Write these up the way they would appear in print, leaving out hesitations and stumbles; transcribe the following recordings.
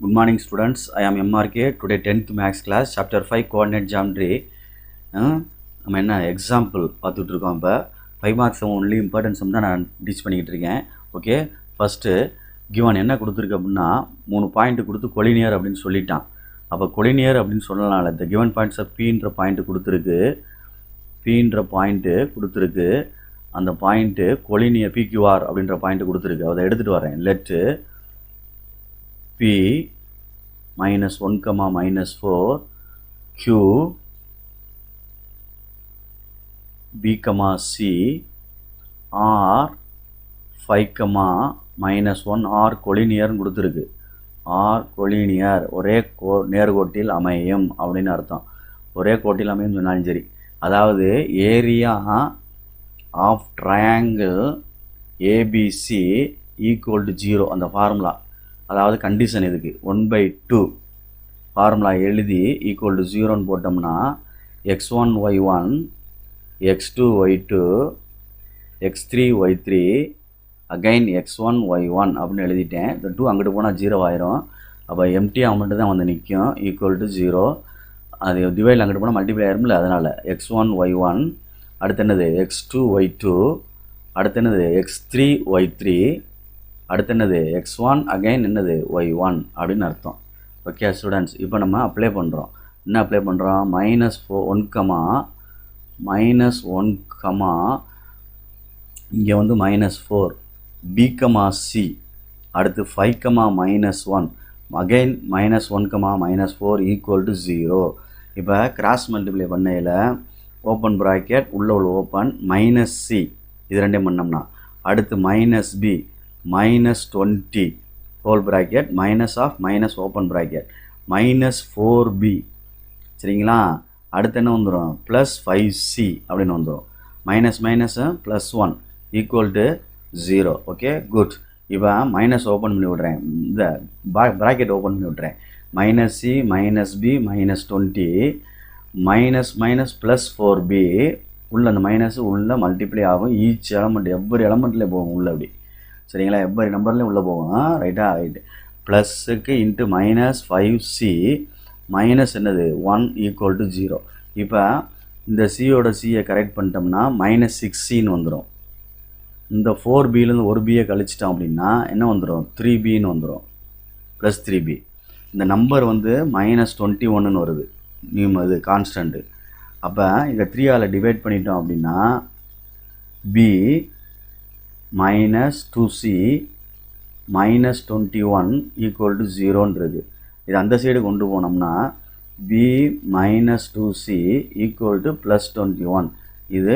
Good morning students, I am MRK. Today 10th Maths class, Chapter 5 Coordinate Geometry. நம்ம என்ன example பார்த்துட்டு இருக்கோம். இப்போ 5 மார்க்ஸ் ஒன்லி இம்பார்ட்டன்ட் சம் தான் நான் டீச் பண்ணிக்கிட்டு இருக்கேன். ஓகே, ஃபஸ்ட்டு கிவன் என்ன கொடுத்துருக்கு அப்படின்னா 3 பாயிண்ட் கொடுத்து கொலினியர் அப்படின்னு சொல்லிட்டான். அப்போ கொலினியர் அப்படின்னு சொல்லலாம்ல. இந்த கிவன் பாயிண்ட்ஸை பீன்ற பாயிண்ட்டு கொடுத்துருக்கு. அந்த பாயிண்ட்டு கொலினியர் பிக்யூஆர் அப்படின்ற பாயிண்ட்டு கொடுத்துருக்கு. அதை எடுத்துகிட்டு வரேன். Laddu P minus 1, minus 4, Q, B, C, R, 5, minus 1, R கொலினியர்னு கொடுத்துருக்கு. R கொலினியர் ஒரே நேர்கோட்டில் அமையும் அப்படின்னு அர்த்தம். ஒரே கோட்டில் அமையும் சொன்னாலும் சரி. அதாவது area of triangle ABC equal to 0 அந்த ஃபார்முலா. அதாவது கண்டிஷன் இதுக்கு 1/2 ஃபார்முலா எழுதி ஈக்குவல் டு 0ன்னு போட்டோம்னா x1 y1 x2 y2 x3 y3 again x1 y1 அப்படின்னு எழுதிட்டேன். இந்த 2 அங்கிட்டு போனால் 0 ஆயிரும். அப்போ எம்டியாக மட்டும் தான் வந்து நிற்கும். Equal to 0. அது டிவைட் அங்கிட்டு போனால் மல்டிப்ளை ஆயிரும்ல, அதனால் x1 y1 அடுத்து என்னது x2 y2 அடுத்து என்னது x3 y3 அடுத்து என்னது x1 அகைன் என்னது y1 அப்படின்னு அர்த்தம். ஓகே ஸ்டூடெண்ட்ஸ், இப்போ நம்ம அப்ளை பண்ணுறோம். என்ன அப்ளை பண்ணுறோம்? -1, இங்கே வந்து -4 B, C அடுத்து 5, -1 அகைன் -1, -4 ஈக்குவல் டு 0. இப்போ கிராஸ் மல்டிப்ளை பண்ணையில் ஓப்பன் ப்ராக்கெட் உள்ள ஓப்பன் -C இது ரெண்டையும் பண்ணோம்னா அடுத்து -B -20 whole bracket minus of minus open bracket -4B சரிங்களா. அடுத்து என்ன வந்துடும்? +5C அப்படின்னு வந்துடும். -+1 ஈக்குவல் டு 0. Okay good. இப்போ மைனஸ் ஓப்பன் பண்ணி விட்றேன். இந்த ப்ராக்கெட் ஓப்பன் பண்ணி விட்றேன். -C -B -20 +4B உள்ள அந்த மைனஸ் உள்ள மல்டிப்ளை ஆகும். ஈச் எலமெண்ட் எவ்வொரு எலமெண்ட்லேயே போகும் உள்ள அப்படி சரிங்களா. எவ்வொரு நம்பர்லேயும் உள்ளே போகும். ரைட்டா? ரைட்டு. ப்ளஸ்ஸுக்கு இன்ட்டு -5C மைனஸ் என்னது 1 ஈக்குவல் டு 0. இப்போ இந்த சியோட சியை கரெக்ட் பண்ணிட்டோம்னா -6Cன்னு வந்துடும். இந்த 4Bலேருந்து ஒரு பியை கழிச்சிட்டோம் அப்படின்னா என்ன வந்துடும்? 3Bன்னு வந்துடும். +3B. இந்த நம்பர் வந்து -21ன்னு வருது. இது கான்ஸ்டன்ட்டு. அப்போ இங்கே 3ஆல் டிவைட் பண்ணிட்டோம் அப்படின்னா B -2C -21 ஈக்குவல் டு 0ன்றது. இது அந்த சைடு கொண்டு போனோம்னா B -2C ஈக்குவல் டு +21. இது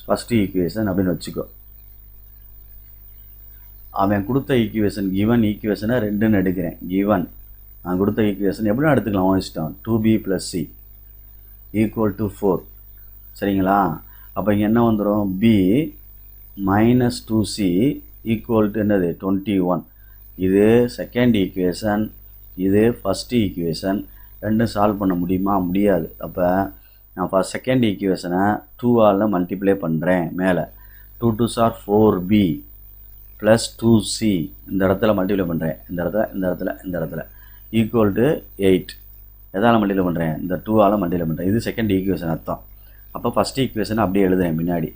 ஃபஸ்ட்டு ஈக்குவேஷன் அப்படின்னு வச்சுக்கோ. அவன் கொடுத்த ஈக்குவேஷன் கிவன் ஈக்குவேஷனை 2ன்னு எடுக்கிறேன். கிவன் நான் கொடுத்த ஈக்குவேஷன் எப்படின்னா எடுத்துக்கலாம் இஷ்டம். 2B + C ஈக்குவல் டு 4 சரிங்களா. அப்போ இங்கே என்ன வந்துடும்? B -2C ஈக்குவல் டு என்னது 21. இது செகண்ட் ஈக்குவேஷன், இது ஃபஸ்ட்டு ஈக்குவேஷன். ரெண்டும் சால்வ் பண்ண முடியுமா? முடியாது. அப்போ நான் செகண்ட் ஈக்குவேஷனை 2ஆல் மல்டிப்ளை பண்ணுறேன். மேலே 2 2s are 4B +2C இந்த இடத்துல மல்டிப்ளை பண்ணுறேன். இந்த இடத்துல ஈக்குவல் டு 8. எதால் மல்டிப்ளை பண்ணுறேன்? இந்த 2ஆல் மல்டிப்ளை பண்ணுறேன். இது செகண்ட் ஈக்குவேஷன் அர்த்தம். அப்போ ஃபஸ்ட் ஈக்குவேஷனை அப்படியே எழுதுறேன் பின்னாடி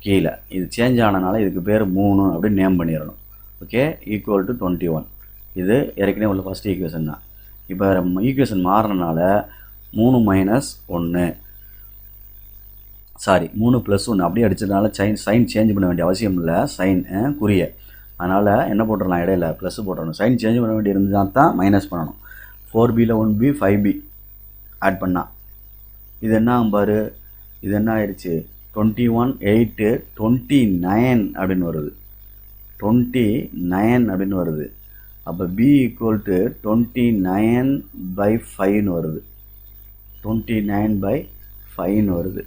கீழே. இது சேஞ்ச் ஆனனால இதுக்கு பேர் 3 அப்படின்னு நேம் பண்ணிடணும். Okay, equal to 21. இது ஏற்கனவே உள்ள ஃபஸ்ட் ஈக்குவேஷன் தான். இப்போ ஈக்குவேஷன் மாறினால 3 - 1 3 + 1 அப்படியே அடித்ததுனால சைன் சேஞ்ச் பண்ண வேண்டிய அவசியம் இல்லை. சைன் குறிய அதனால் என்ன போட்டுடலாம்? இடையில ப்ளஸ் போட்டுடணும். சைன் சேஞ்ச் பண்ண வேண்டிய இருந்தால் தான் மைனஸ் பண்ணணும். 4Bயில் 1B 5B ஆட் பண்ணால் இது என்ன பாரு? இது என்ன ஆயிடுச்சு? 21 8 29 அப்படின்னு வருது. 29 அப்படின்னு வருது. அப்போ B ஈக்குவல் டு 29/5ன்னு வருது. 29/5ன்னு வருது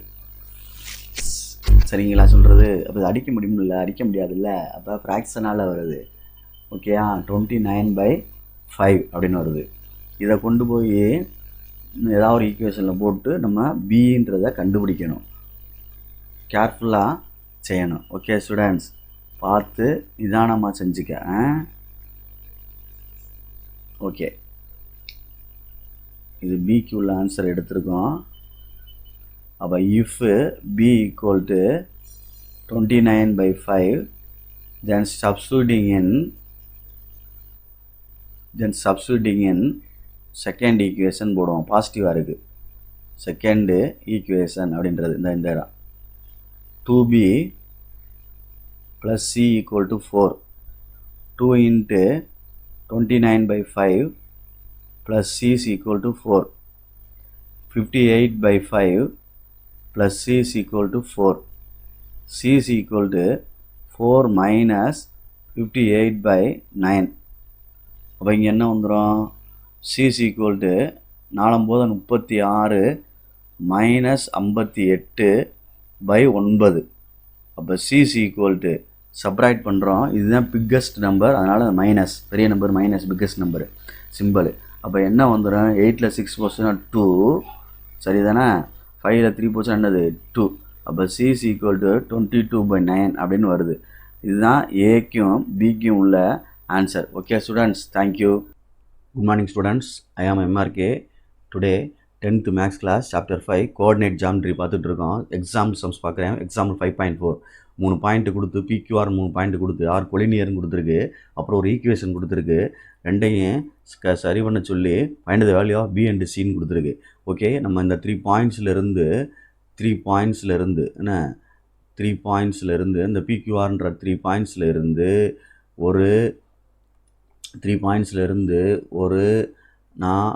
சரிங்களா சொல்கிறது? அப்போ இது அடிக்க முடியுமில்ல? அடிக்க முடியாதுல்ல. அப்போ ஃப்ராக்ஷனால் வருது. ஓகேயா? 29/5 அப்படின்னு வருது. இதை கொண்டு போய் ஏதாவது ஒரு ஈக்குவேஷனில் போட்டு நம்ம Bன்றதை கண்டுபிடிக்கணும். கேர்ஃபுல்லாக செய்யணும். ஓகே ஸ்டூடெண்ட்ஸ், பார்த்து நிதானமாக செஞ்சுக்க. ஓகே, இது பிக்கு உள்ள ஆன்சர் எடுத்திருக்கோம். அப்போ if B equal to 29/5 then substituting in second equation போடுவோம். பாசிட்டிவாக இருக்குது செகண்டு ஈக்குவேஷன் அப்படின்றது இந்த இடம் 2b plus c equal to 4. 2 into 29/5 plus c is equal to 4. 58/5 plus c is equal to 4. c is equal to 4 minus 58/9. அப்போ இங்கே என்ன வந்துடும்? c is equal to 4×36 minus 58/9. அப்போ c is equal to subtract பண்ணுறோம். இதுதான் biggest number, அதனால் minus பெரிய number minus biggest number simple. அப்போ என்ன வந்துடும்? 8ல் 6 போச்சுன்னா 2 சரிதானே, 5ல் 3 போச்சுன்னா என்னது 2. அப்போ c is equal to 22/9 அப்படின்னு வருது. இதுதான் ஏக்கும் பிக்கும் உள்ள answer. Okay students, thank you. Good morning students, I am MRK. Today 10th maths class chapter 5 coordinate geometry பார்த்துட்டு இருக்கோம். எக்ஸாம்பிள் சம்ஸ் பார்க்குறேன். எக்ஸாம்பிள் 5.4 3 பாயிண்ட் கொடுத்து PQR 3 பாயிண்ட் கொடுத்து ஆர் கொலினியர்னு கொடுத்துருக்கு. அப்புறம் ஒரு ஈக்குவேஷன் கொடுத்துருக்கு. ரெண்டையும் சரி பண்ண சொல்லி find the value of B and Cன்னு கொடுத்துருக்கு. ஓகே, நம்ம இந்த 3 பாயிண்ட்ஸ்லேருந்து என்ன 3 பாயிண்ட்ஸ்லேருந்து இந்த PQRன்ற 3 பாயிண்ட்ஸ்லேருந்து ஒரு நான்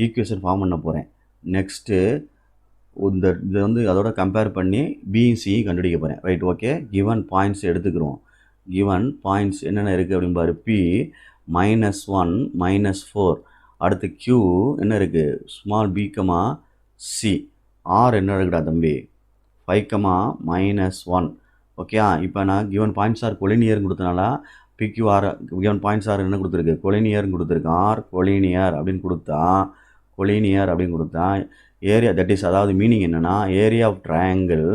ஈக்குவேஷன் ஃபார்ம் பண்ண போகிறேன். நெக்ஸ்ட்டு இதை வந்து அதோட கம்பேர் பண்ணி பியும் சியும் கண்டுபிடிக்க போகிறேன். Right, okay. கிவன் பாயிண்ட்ஸ் எடுத்துக்கிறோம். கிவன் பாயிண்ட்ஸ் என்னென்ன இருக்குது அப்படின்னு பாரு. P -1 -4. அடுத்து Q என்ன இருக்குது? Small b, C. R என்ன இருக்குடா தம்பி? 5, -1. ஓகே, இப்போ நான் கிவன் பாயிண்ட்ஸ் ஆர் கொலினியர்னு கொடுத்தனால PQR கிவன் பாயிண்ட்ஸ் ஆர் என்ன கொடுத்துருக்கு? கொலினியர்னு கொடுத்துருக்கு. ஆர் கொலினியர் அப்படின்னு கொடுத்தா ஏரியா தட் இஸ், அதாவது மீனிங் என்னென்னா ஏரியா ஆஃப் ட்ரையாங்கிள்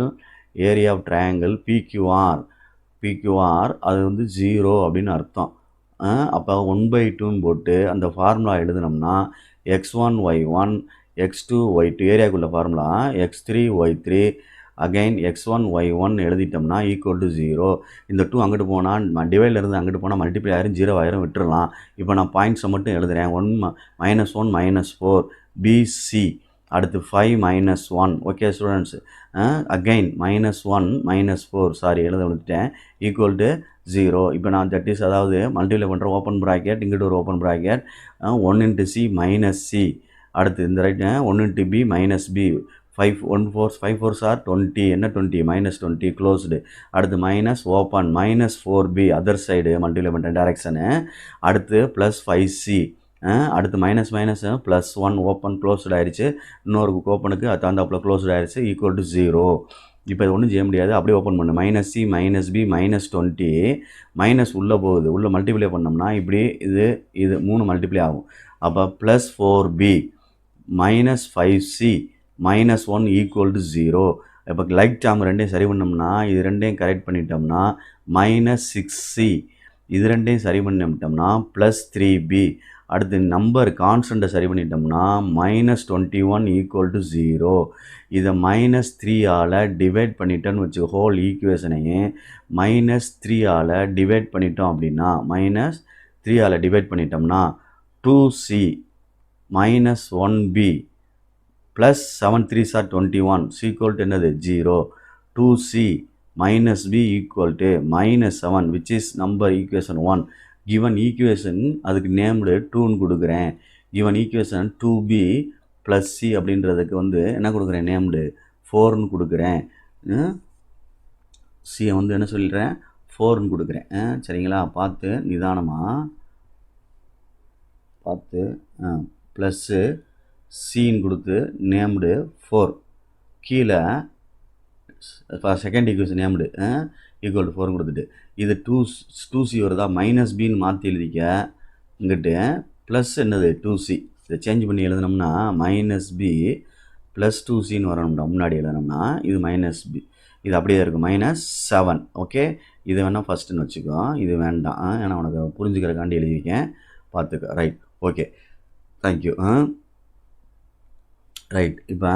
PQR அது வந்து 0 அப்படின்னு அர்த்தம். அப்போ 1/2ன்னு போட்டு அந்த ஃபார்முலா எழுதுனோம்னா x1 y1 x2 y2 ஏரியாக்குள்ள formula x3 y3 again x1 y1 எழுதிட்டோம்னா ஈக்குவல் டு 0. இந்த 2 அங்கிட்டு போனால் டிவைட்லேருந்து அங்கிட்டு போனால் மல்டிப்ளை ஆயிரும், 0 ஆயிரும், விட்டுடலாம். இப்போ நான் பாயிண்ட்ஸை மட்டும் எழுதுகிறேன். 1 -4 BC. அடுத்து 5 -1. ஓகே ஸ்டூடெண்ட்ஸ், அகைன் -1 -4 சாரி எழுத விட்டுட்டேன் ஈக்குவல் டு 0. இப்போ நான் தட் இஸ், அதாவது மல்டிப்ளை பண்ணுற ஓப்பன் ப்ராக்கெட், இங்கிட்டு ஒரு ஓப்பன் ப்ராக்கெட், 1 × C -C. அடுத்து இந்த right 1 × B -B. 5 4s are 20. என்ன 20? -20 க்ளோஸ்டு. அடுத்து minus open -4B other side multiply பண்ணுற டைரக்ஷனு. அடுத்து +5C. அடுத்து மைனஸ் +1 ஓப்பன் க்ளோஸ்டு ஆயிடுச்சு. இன்னொரு ஓப்பனுக்கு அது தகுந்தாப்பில் க்ளோஸ்டு ஆயிடுச்சு ஈக்குவல் டு 0. இப்போ இது ஒன்றும் செய்ய முடியாது, அப்படியே ஓப்பன் பண்ணு. -C -B -20 மைனஸ் உள்ளே போகுது. உள்ளே மல்டிப்ளை பண்ணோம்னா இப்படி இது 3 மல்டிப்ளை ஆகும். அப்போ +4B -5C -1 ஈக்குவல் டு 0. இப்போ லைக் டேர்ம் ரெண்டையும் சரி பண்ணோம்னா இது ரெண்டையும் கரெக்ட் பண்ணிட்டோம்னா -6C. இது ரெண்டையும் சரி பண்ணிட்டோம்னா +3B. அடுத்து நம்பர் கான்ஸ்டண்ட்டை சரி பண்ணிட்டோம்னா -21 ஈக்குவல் டு 0. இதை -3ஆல் டிவைட் பண்ணிட்டோன்னு வச்சு ஹோல் ஈக்குவேஷனையே -3ஆல் டிவைட் பண்ணிட்டோம் அப்படின்னா -3ஆல் டிவைட் பண்ணிட்டோம்னா 2C -1B +7 3s are 21 equal to என்னது 0. 2C -B equal to -7 which is number equation 1. given equation அதுக்கு நேம்டு 2ன்னு கொடுக்குறேன். given equation 2B + C அப்படின்றதுக்கு வந்து என்ன கொடுக்குறேன்? நேம்டு 4ன்னு கொடுக்குறேன். சியை வந்து என்ன சொல்லிடுறேன்? 4ன்னு கொடுக்குறேன். சரிங்களா? பார்த்து நிதானமாக பார்த்து ப்ளஸ்ஸு சின்னு கொடுத்து நேம்டு 4 கீழே second equation named equal to 4 கொடுத்துட்டு இது 2C வருதா -Bன்னு மாற்றி எழுதிக்க. இங்கிட்டு ப்ளஸ் என்னது 2C இதை சேஞ்ச் பண்ணி எழுதினோம்னா -B + 2Cன்னு வரணும்டா. முன்னாடி எழுதினோம்னா இது -B இது அப்படியே இருக்குது -7. ஓகே, இது வேணால் ஃபஸ்ட்டுன்னு வச்சுக்கோ, இது வேண்டாம், ஏன்னா உனக்கு புரிஞ்சுக்கிறக்காண்டி எழுதியிருக்கேன். பார்த்துக்க. Right, okay, thank you. ரைட், இப்போ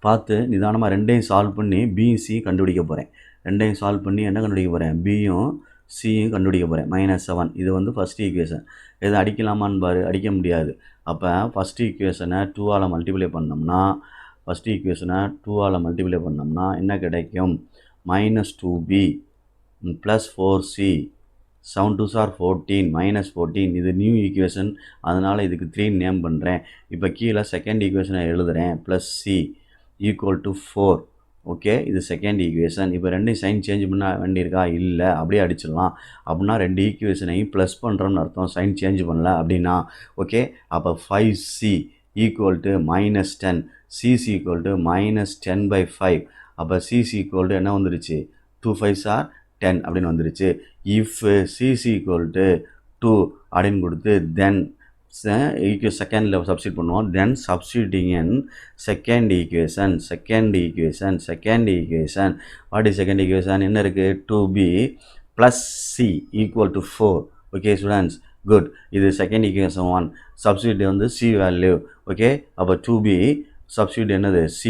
பார்த்து நிதானமாக ரெண்டையும் சால்வ் பண்ணி பியும் சி கண்டுபிடிக்க போகிறேன். ரெண்டையும் சால்வ் பண்ணி என்ன கண்டுபிடிக்க போகிறேன்? பியும் சியும் கண்டுபிடிக்க போகிறேன். -7 இது வந்து ஃபஸ்ட் ஈக்குவேஷன். எதை அடிக்கலாமான்னு பாரு, அடிக்க முடியாது. அப்போ ஃபஸ்ட் ஈக்குவேஷனை 2ஆல் மல்டிப்ளை பண்ணோம்னா என்ன கிடைக்கும்? -2b + 4c 7 2s are 14 -14 இது நியூ ஈக்குவேஷன், அதனால் இதுக்கு 3 நேம் பண்ணுறேன். இப்போ கீழே செகண்ட் ஈக்குவேஷனை எழுதுகிறேன். +c = 4. ஓகே, இது செகண்ட் ஈக்குவேஷன். இப்போ ரெண்டையும் சைன் சேஞ்ச் பண்ண வேண்டியிருக்கா? இல்லை, அப்படியே அடிச்சிடலாம். அப்படின்னா ரெண்டு ஈக்குவேஷனையும் ப்ளஸ் பண்ணுறோம்னு அர்த்தம், சைன் சேஞ்ச் பண்ணல அப்படின்னா. ஓகே, அப்போ 5c = -10, c = -10/5. அப்போ c என்ன வந்துருச்சு? 2 5s are 10 அப்படின்னு வந்துருச்சு. இஃப் c = 2 அப்படின்னு கொடுத்து தென் செகண்டில் சப்ஸ்டிட் பண்ணுவோம். Then substituting in second equation. What is second equation? என்ன இருக்குது? 2b + c = 4. Okay students, good. இது செகண்ட் ஈக்குவேஷன் 1. சப்ஸ்டியூட் வந்து c வேல்யூ. ஓகே, அப்போ 2b சப்ஸ்டியூட் என்னது? c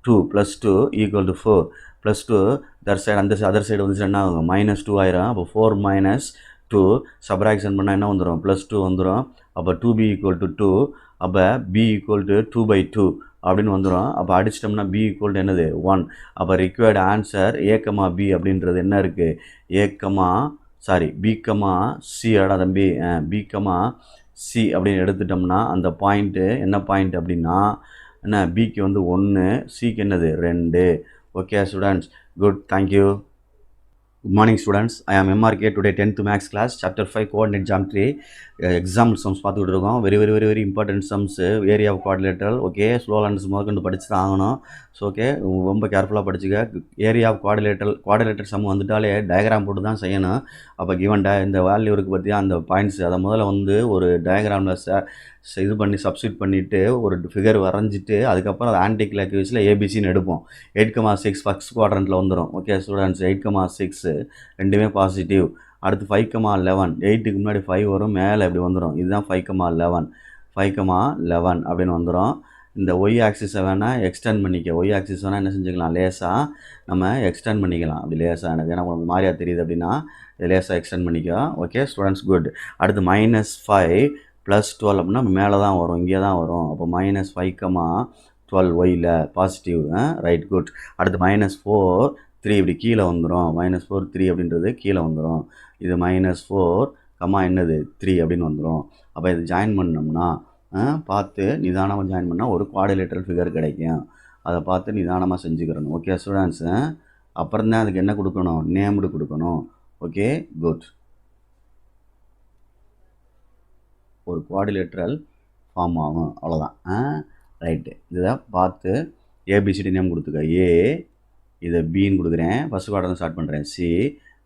2 + 2 = 4 + 2 தட் சைடு, அந்த அதர் சைடு வந்துச்சு என்ன ஆகும்? -2 ஆயிரும். அப்போ 4 - 2 சப்ராக்ஷன் பண்ணால் என்ன வந்துடும்? +2 வந்துடும். அப்போ 2b = 2. அப்போ b = 2/2 அப்படின்னு வந்துடும். அப்போ அடிச்சிட்டோம்னா b = என்னது? 1. அப்போ ரிக்வயர்டு ஆன்சர் a, b அப்படின்றது என்ன இருக்குது? b, c ஆடா தம்பி, b, c அப்படின்னு எடுத்துட்டோம்னா அந்த பாயிண்ட்டு என்ன பாயிண்ட் அப்படின்னா என்ன? பிக்கு வந்து 1, சிக்கு என்னது? 2. Okay students, good, thank you. Good morning students, I am MRK. Today 10th maths class, chapter 5 coordinate geometry, example sums பார்த்துக்கிட்டு இருக்கோம். very important sums, area of quadrilateral. Okay, slow ladders முதற்கொண்டு படிச்சு தான் ஆகணும். ஸோ ஓகே, ரொம்ப கேர்ஃபுல்லாக படிச்சுக்க. ஏரியா ஆஃப் குவாட்ரிலேட்டரல் சம் வந்துட்டாலே diagram போட்டு தான் செய்யணும். அப்போ கிவன் இந்த வேல்யூ இருக்குது பார்த்தியா, அந்த பாயிண்ட்ஸ் அதை முதல்ல வந்து ஒரு டயக்ராமில் இது பண்ணி சப்ஸ்டியூட் பண்ணிவிட்டு ஒரு ஃபிகர் வரைஞ்சிட்டு அதுக்கப்புறம் அது ஆன்டி கிளாக் வைஸில் ஏபிசின்னு எடுப்போம். 8,6 ஃபஸ்ட் குவாட்ரண்ட்டில் வந்துடும். ஓகே ஸ்டூடெண்ட்ஸ், 8,6 ரெண்டுமே பாசிட்டிவ். அடுத்து 5,11, 8க்கு முன்னாடி 5 வரும், மேலே இப்படி வந்துடும். இதுதான் 5,11 அப்படின்னு வந்துடும். இந்த ஒய் ஆக்சிஸை வேணால் எக்ஸ்டெண்ட் பண்ணிக்க. ஒய் ஆக்சிஸ் வேணால் என்ன செஞ்சுக்கலாம்? லேசாக நம்ம எக்ஸ்டெண்ட் பண்ணிக்கலாம். அப்படி லேசாக எனக்கு ஏன்னா உங்களுக்கு மாதிரியாக தெரியுது அப்படின்னா இதை லேசாக எக்ஸ்டெண்ட் பண்ணிக்க. Okay students, good. அடுத்து -5 + 12 அப்படின்னா மேலே தான் வரும், இங்கே தான் வரும். அப்போ -5,12 ஒயில் பாசிட்டிவ். Right, good. அடுத்து -4 3 இப்படி கீழே வந்துடும். -4 3 அப்படின்றது கீழே வந்துடும். இது -4, என்னது 3 அப்படின்னு வந்துடும். அப்போ இது ஜாயின் பண்ணோம்னா பார்த்து நிதானமாக ஜாயின் பண்ணால் ஒரு குவாட்ரிலேட்டரல் ஃபிகர் கிடைக்கும். அதை பார்த்து நிதானமாக செஞ்சுக்கிறணும். ஓகே ஸ்டூடெண்ட்ஸு, அப்புறம் தான் அதுக்கு என்ன கொடுக்கணும்? நேம்டு கொடுக்கணும். Okay, good. ஒரு குவாட்ரிலேட்டரல் ஃபார்ம் ஆகும், அவ்வளோதான். ரைட்டு, இதை பார்த்து ஏபிசிடி நேம் கொடுத்துக்க. ஏ, இதை பின்னு கொடுக்குறேன். ஃபஸ்ட் குவாட்ரண்ட் ஸ்டார்ட் பண்ணுறேன். சி,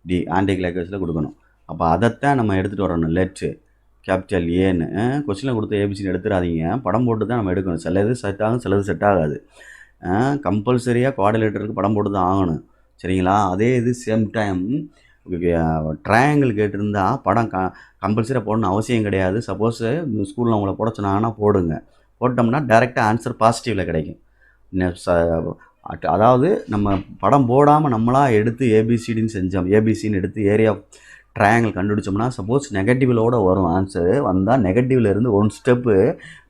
டி ஆன்டி கிளாக் வைஸில் கொடுக்கணும். அப்போ அதைத்தான் நம்ம எடுத்துகிட்டு வரணும். லெட்டு கேபிட்டல் ஏன்னு கொஸ்டினில் கொடுத்த ஏபிசின்னு எடுத்துடாதீங்க. படம் போட்டு தான் நம்ம எடுக்கணும். சில இது செட் ஆகும், சிலது செட் ஆகாது. கம்பல்சரியாக குவாட்ரிலேட்டருக்கு படம் போட்டு தான் ஆகணும், சரிங்களா? அதே இது சேம் டைம் ட்ரையாங்கிள் கேட்டிருந்தால் படம் கம்பல்சரியாக போடணும்னு அவசியம் கிடையாது. சப்போஸ் ஸ்கூலில் உங்களை போட சொன்னாங்கன்னா போடுங்க. போட்டோம்னா டைரெக்டாக ஆன்சர் பாசிட்டிவில் கிடைக்கும். அதாவது நம்ம படம் போடாமல் நம்மளாக எடுத்து ஏபிசிடின்னு செஞ்சோம். ஏபிசின்னு எடுத்து ஏரியா ட்ரையாங்கிள் கண்டுபிடிச்சோம்னா சப்போஸ் நெகட்டிவ்லோடு வரும். ஆன்சர் வந்தால் நெகட்டிவில் இருந்து 1 ஸ்டெப்பு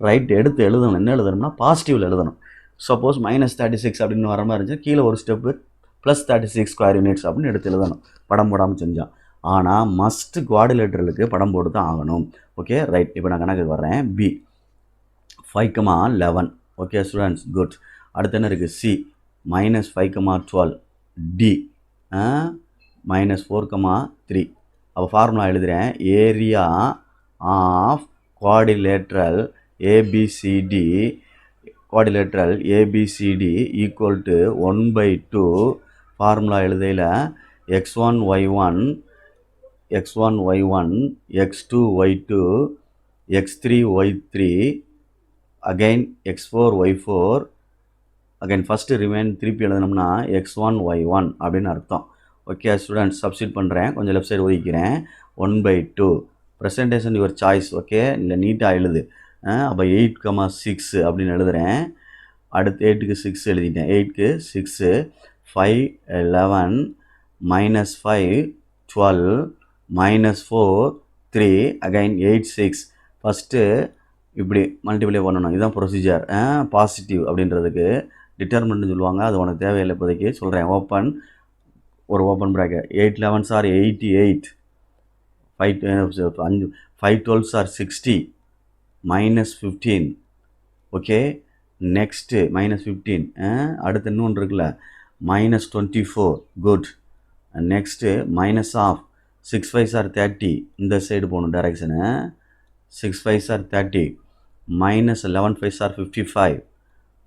ரைட் எடுத்து எழுதணும். என்ன எழுதணும்னா பாசிட்டிவில் எழுதணும். சப்போஸ் -36 அப்படின்னு வர மாதிரி இருந்துச்சு, கீழே ஒரு ஸ்டெப்பு +36 ஸ்கொயர் யூனிட்ஸ் அப்படின்னு எடுத்து எழுதணும், படம் போடாமல் செஞ்சால். ஆனால் மஸ்ட் குவாட்ரிலேட்டரலுக்கு படம் போட்டு தான் ஆகணும். ஓகே ரைட், இப்போ நான் கணக்கு வர்றேன். பி 5,11. Okay students, good. அடுத்து என்ன இருக்குது? சி -5,12. டி -4,3. அப்போ ஃபார்முலா எழுதுகிறேன். Area of quadrilateral ABCD equal to 1/2. Formula எழுதையில் x1 y1, x2 y2, x3 y3, again x4 y4, again first remain திருப்பி எழுதணும்னா x1 y1 அப்படின்னு அர்த்தம். ஓகே ஸ்டூடெண்ட்ஸ், சப்ஸ்டிட் பண்ணுறேன். கொஞ்சம் லெஃப்ட் சைடு ஒதுக்கிறேன். 1/2 ப்ரெசன்டேஷன் யுவர் சாய்ஸ். ஓகே, இல்லை நீட்டாக எழுது. அப்போ 8,6 அப்படின்னு எழுதுகிறேன். அடுத்து 8க்கு 6 எழுதிட்டேன். 8க்கு 6 5 11 -5 12 -4 3 அகைன் 8 6. ஃபஸ்ட்டு இப்படி மல்டிப்ளை பண்ணணும். இதுதான் ப்ரொசீஜர். பாசிட்டிவ் அப்படின்றதுக்கு டிட்டர்மெண்ட்னு சொல்லுவாங்க. அது உனக்கு தேவையில்லை இப்போதைக்கு சொல்கிறேன். Open bracket 8 11s are 88 5 12s are 60 -15. Okay, next -15. அடுத்து இன்னொன்று இருக்குல்ல -24. Good. Next minus of 6 5s are 30. இந்த சைடு போகணும் direction. 6 5s are 30 -11 5s are 55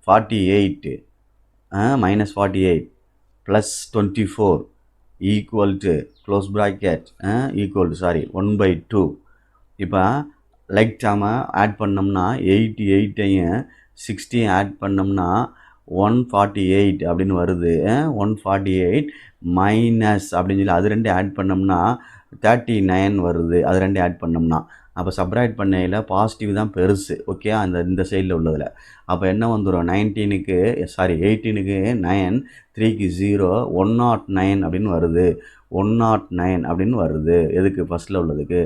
48 -48 +24 equal to close bracket equal to 1/2. இப்போ லைக் டேமை ஆட் பண்ணோம்னா 88ஐயும் 60 ஆட் பண்ணோம்னா 148 அப்படின்னு வருது. 148 மைனஸ் அப்படின்னு சொல்லி அது ரெண்டு ஆட் பண்ணோம்னா 39 வருது. அது ரெண்டு ஆட் பண்ணோம்னா அப்போ சப்ராக்ட் பண்ணையில் பாசிட்டிவ் தான் பெருசு. ஓகே, இந்த சைடில் உள்ளதில் அப்போ என்ன வந்துடும்? 18க்கு 9 3க்கு 0 109 அப்படின்னு வருது. 109 அப்படின்னு வருது. எதுக்கு? ஃபஸ்ட்டில் உள்ளதுக்கு.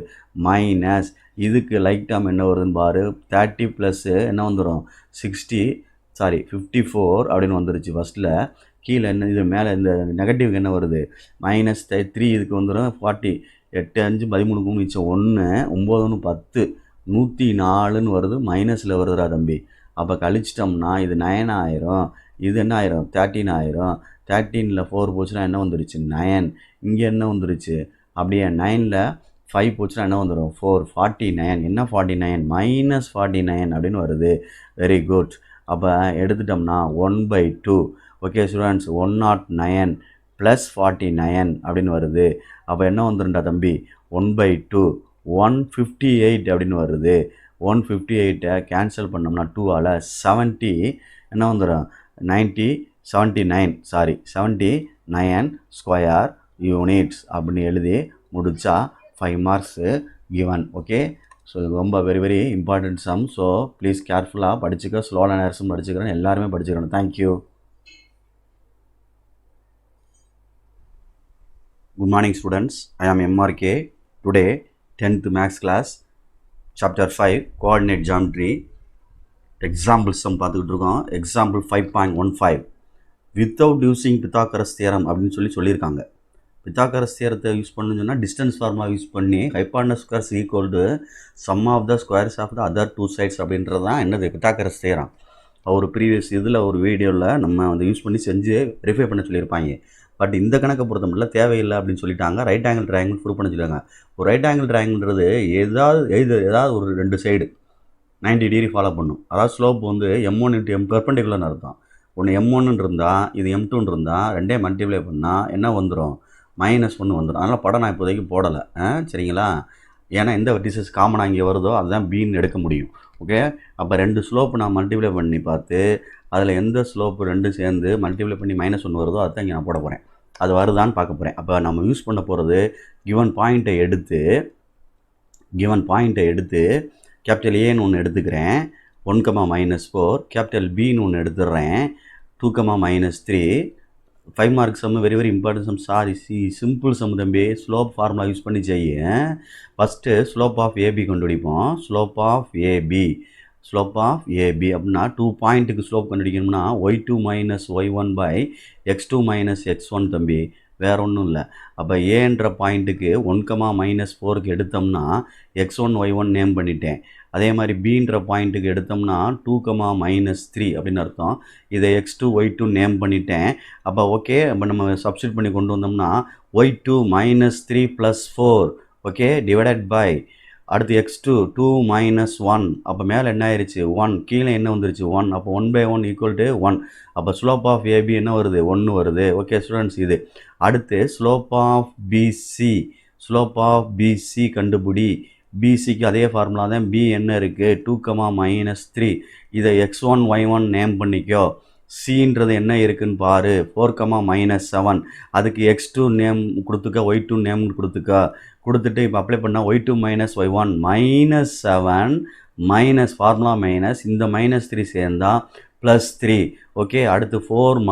மைனஸ் இதுக்கு லைக் டேர்ம் என்ன வருதுன்னு பாரு. 30 ப்ளஸ்ஸு என்ன வந்துடும்? 54 அப்படின்னு வந்துருச்சு ஃபஸ்ட்டில். கீழே என்ன இது மேலே இந்த நெகட்டிவ்க்கு என்ன வருது? -3 இதுக்கு வந்துடும் 40 8 5 13 மிச்சம் 1 9 10 104ன்னு வருது. மைனஸில் வருதுடா தம்பி. அப்போ கழிச்சிட்டோம்னா இது 9 ஆயிரும். இது என்ன ஆயிரும்? 13 ஆயிரும். 13ல் 4 போச்சுன்னா என்ன வந்துருச்சு? 9. இங்கே என்ன வந்துருச்சு? அப்படியே 9ல் 5 போச்சுன்னா என்ன வந்துடும்? 4 49. என்ன 49? -49 அப்படின்னு வருது. Very good. அப்போ எடுத்துட்டோம்னா 1/2. ஓகே ஸ்டூடெண்ட்ஸ், 109 + 49 அப்படின்னு வருது. அப்போ என்ன வந்துடும்டா தம்பி? 1/2 158 அப்படின்னு வருது. 158 கேன்சல் பண்ணோம்னா 2ஆல் 70 என்ன வந்துடும்? 79 ஸ்கொயர் யூனிட்ஸ் அப்படின்னு எழுதி முடித்தா 5 மார்க்ஸு கிவன். ஓகே, ஸோ இது ரொம்ப very very important sum. So please கேர்ஃபுல்லாக படிச்சுக்க. ஸ்லோவாக நேரஸும் படிச்சுக்கிறேன், எல்லாருமே படிச்சுக்கிறேன். Thank you. Good morning students, I am MRK. Today 10th maths class chapter 5 coordinate geometry example sum பார்த்துக்கிட்டு இருக்கோம். example 5.15 without using Pythagoras theorem அப்படின்னு சொல்லியிருக்காங்க. பித்தாகரஸ் தியரத்தை யூஸ் பண்ணணும்னு சொன்னால் டிஸ்டன்ஸ் ஃபார்முலா யூஸ் பண்ணி hypotenuse squares equal to sum of the squares of the other two sides அப்படின்றது தான் என்னது? Pythagoras theorem. ஒரு ப்ரீவியஸ் இதில் ஒரு வீடியோவில் நம்ம வந்து யூஸ் பண்ணி செஞ்சு வெரிஃபை பண்ண சொல்லியிருப்பாங்க. பட் இந்த கணக்கை பொறுத்த மட்டும் தேவையில்லை அப்படின்னு சொல்லிட்டாங்க. ரைட் ஆங்கிள் ட்ரையாங்கிள் ப்ரூவ் பண்ண சொல்லிட்டாங்க. ஒரு ரைட் ஆங்கிள் ட்ரையாங்கிள்ன்றது ஏதாவது ஒரு ரெண்டு சைடு 90 டிகிரி ஃபாலோ பண்ணும். அதாவது ஸ்லோப் வந்து M1 × M பெர்பெண்டிகுலர்னு அர்த்தம். ஒன்று M1 இருந்தால் இது M2 இருந்தால் ரெண்டே மல்டிப்ளை பண்ணால் என்ன வந்துடும்? -1 வந்துடும். அதனால் படம் நான் இப்போதைக்கு போடலை. சரிங்களா? ஏன்னா எந்த வெர்டிசஸ் காமனாக இங்கே வருதோ அதுதான் பீன்னு எடுக்க முடியும். ஓகே, அப்போ ரெண்டு ஸ்லோப்பு நான் மல்டிப்ளை பண்ணி பார்த்து அதில் எந்த ஸ்லோப்பு ரெண்டு சேர்ந்து மல்டிப்ளை பண்ணி -1 வருதோ அதுதான் இங்கே நான் போட போகிறேன். அது வருதான்னு பார்க்க போகிறேன். அப்போ நம்ம யூஸ் பண்ண போகிறது கிவன் பாயிண்ட்டை எடுத்து கேபிட்டல் ஏன்னு ஒன்று எடுத்துக்கிறேன். 1, -4. கேபிட்டல் பின்னு ஒன்று எடுத்துடுறேன். 2, -3. 5 mark sum very very important sum. Simple sum தம்பி. ஸ்லோப் ஃபார்முலா யூஸ் பண்ணி செய்ய. ஃபஸ்ட்டு ஸ்லோப் ஆஃப் ஏபி கண்டுபிடிப்போம். ஸ்லோப் ஆஃப் ஏபி அப்படின்னா 2 பாயிண்ட்டுக்கு ஸ்லோப் கண்டுபிடிக்கணும்னா y2 - y1/x2 - x1 தம்பி, வேறு ஒன்றும் இல்லை. அப்போ ஏன்ற பாயிண்ட்டுக்கு 1, -4க்கு எடுத்தோம்னா x1 y1 நேம் பண்ணிட்டேன். அதே மாதிரி பீன்ற பாயிண்ட்டுக்கு எடுத்தோம்னா 2, -3 அப்படின்னு அர்த்தம். இதை x2 y2 நேம் பண்ணிட்டேன். அப்போ ஓகே, அப்போ நம்ம சப்ஸ்டிட் பண்ணி கொண்டு வந்தோம்னா y2 -3 + 4 ஓகே டிவைடட் பை அடுத்து x2 2 - 1. அப்போ மேலே என்ன ஆயிடுச்சு? 1. கீழே என்ன வந்துருச்சு? 1. அப்போ 1/1 = 1. அப்போ ஸ்லோப் ஆஃப் ஏபி என்ன வருது? 1 வருது. ஓகே ஸ்டூடெண்ட்ஸ், இது அடுத்து ஸ்லோப் ஆஃப் பிசி கண்டுபிடி. பிசிக்கு அதே ஃபார்முலா தான். பி என்ன இருக்குது? 2, -3. இதை x1 y1 நேம் பண்ணிக்கோ. சின்றது என்ன இருக்குன்னு பாரு. 4, -7 அதுக்கு x2 நேம் கொடுத்துக்க, y2 நேம் கொடுத்துக்க. கொடுத்துட்டு இப்போ அப்ளை பண்ணால் y2 - y1 -7 minus formula minus இந்த -3 சேர்ந்தா +3. ஓகே, அடுத்து 4 -